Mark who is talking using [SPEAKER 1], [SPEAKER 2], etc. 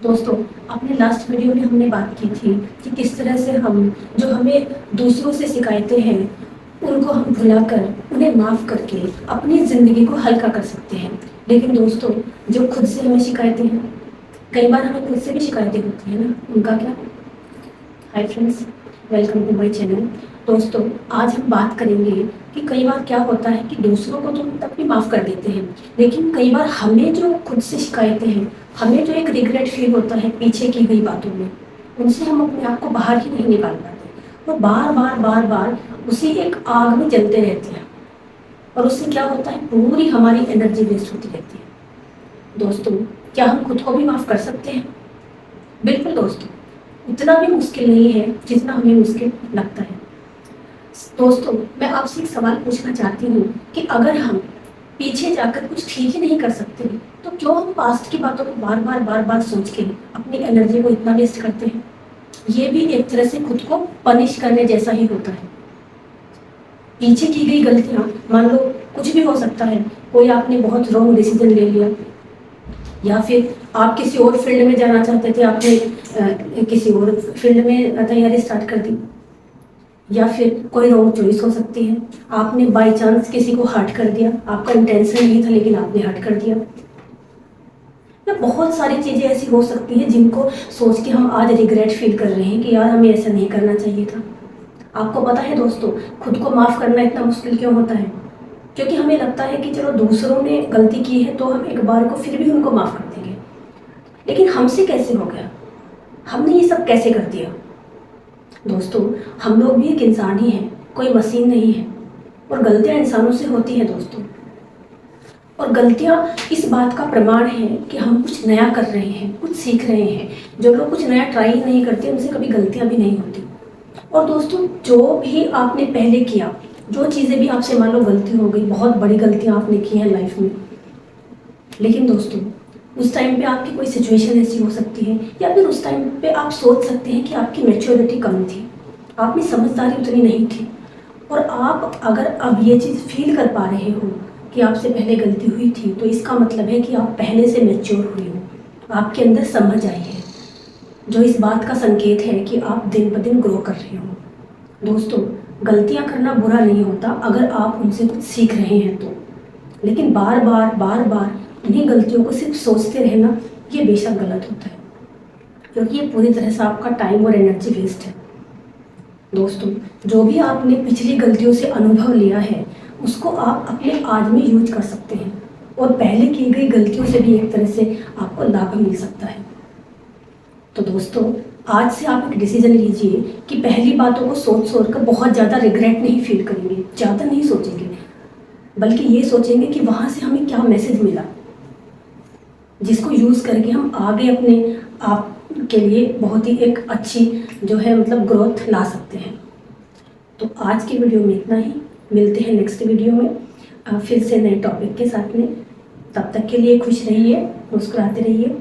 [SPEAKER 1] दोस्तों, अपने last video में हमने बात की थी कि किस तरह से हम जो हमें दूसरों से शिकायतें हैं उनको हम भुलाकर उन्हें माफ़ करके अपनी ज़िंदगी को हल्का कर सकते हैं। लेकिन दोस्तों, जो खुद से हमें शिकायतें हैं, कई बार हमें खुद से भी शिकायतें होती हैं ना, उनका क्या? Hi friends, welcome to my channel. दोस्तों, आज हम बात करेंगे कि कई बार क्या होता है कि दूसरों को तो हम तब भी माफ़ कर देते हैं, लेकिन कई बार हमें जो खुद से शिकायतें हैं, हमें जो एक रिग्रेट फील होता है पीछे की गई बातों में, उनसे हम अपने आप को बाहर ही नहीं निकाल पाते। वो बार बार उसी एक आग में जलते रहते हैं और उससे क्या होता है, पूरी हमारी एनर्जी वेस्ट होती रहती है। दोस्तों, क्या हम खुद को भी माफ़ कर सकते हैं? बिल्कुल दोस्तों, उतना भी मुश्किल नहीं है जितना हमें मुश्किल लगता है। दोस्तों, मैं आपसे एक सवाल पूछना चाहती हूँ कि अगर हम पीछे जाकर कुछ ठीक ही नहीं कर सकते, तो क्यों हम पास्ट की बातों को बार बार सोच के अपनी एनर्जी को इतना वेस्ट करते हैं? ये भी एक तरह से खुद को पनिश करने जैसा ही होता है। पीछे की गई गलतियाँ, मान लो कुछ भी हो सकता है, कोई आपने बहुत रॉन्ग डिसीजन ले लिया, या फिर आप किसी और फील्ड में जाना चाहते थे, आपने किसी और फील्ड में तैयारी स्टार्ट कर दी, या फिर कोई रॉन्ग चॉइस हो सकती है, आपने बाय चांस किसी को हर्ट कर दिया, आपका इंटेंशन नहीं था लेकिन आपने हर्ट कर दिया। या बहुत सारी चीज़ें ऐसी हो सकती हैं जिनको सोच के हम आज रिग्रेट फील कर रहे हैं कि यार हमें ऐसा नहीं करना चाहिए था। आपको पता है दोस्तों, खुद को माफ़ करना इतना मुश्किल क्यों होता है? क्योंकि हमें लगता है कि चलो दूसरों ने गलती की है तो हम एक बार को फिर भी उनको माफ़ कर देंगे, लेकिन हमसे कैसे हो गया? हमने ये सब कैसे कर दिया? दोस्तों, हम लोग भी एक इंसान ही हैं, कोई मशीन नहीं है, और गलतियां इंसानों से होती हैं दोस्तों। और गलतियां इस बात का प्रमाण है कि हम कुछ नया कर रहे हैं, कुछ सीख रहे हैं। जो लोग कुछ नया ट्राई नहीं करते उनसे कभी गलतियां भी नहीं होती। और दोस्तों, जो भी आपने पहले किया, जो चीज़ें भी आपसे मान लो गलती हो गई, बहुत बड़ी गलतियां आपने की हैं लाइफ में, लेकिन दोस्तों उस टाइम पे आपकी कोई सिचुएशन ऐसी हो सकती है, या फिर उस टाइम पे आप सोच सकते हैं कि आपकी मैच्योरिटी कम थी, आप में समझदारी उतनी नहीं थी। और आप अगर अब ये चीज़ फील कर पा रहे हो कि आपसे पहले गलती हुई थी, तो इसका मतलब है कि आप पहले से मैच्योर हुए हो, आपके अंदर समझ आई है, जो इस बात का संकेत है कि आप दिन ब दिन ग्रो कर रहे हो। दोस्तों, गलतियाँ करना बुरा नहीं होता अगर आप उनसे कुछ सीख रहे हैं तो, लेकिन बार बार उन्हीं गलतियों को सिर्फ सोचते रहना, ये बेशक गलत होता है, क्योंकि ये पूरी तरह से आपका टाइम और एनर्जी वेस्ट है। दोस्तों, जो भी आपने पिछली गलतियों से अनुभव लिया है, उसको आप अपने आज में यूज कर सकते हैं, और पहले की गई गलतियों से भी एक तरह से आपको लाभ मिल सकता है। तो दोस्तों, आज से आप एक डिसीजन लीजिए कि पहली बातों को सोच कर बहुत ज़्यादा रिग्रेट नहीं फील करेंगे, ज़्यादा नहीं सोचेंगे, बल्कि ये सोचेंगे कि वहाँ से हमें क्या मैसेज मिला, जिसको यूज़ करके हम आगे अपने आप के लिए बहुत ही एक अच्छी जो है मतलब ग्रोथ ला सकते हैं। तो आज की वीडियो में इतना ही, मिलते हैं नेक्स्ट वीडियो में फिर से नए टॉपिक के साथ में। तब तक के लिए खुश रहिए, मुस्कुराते रहिए।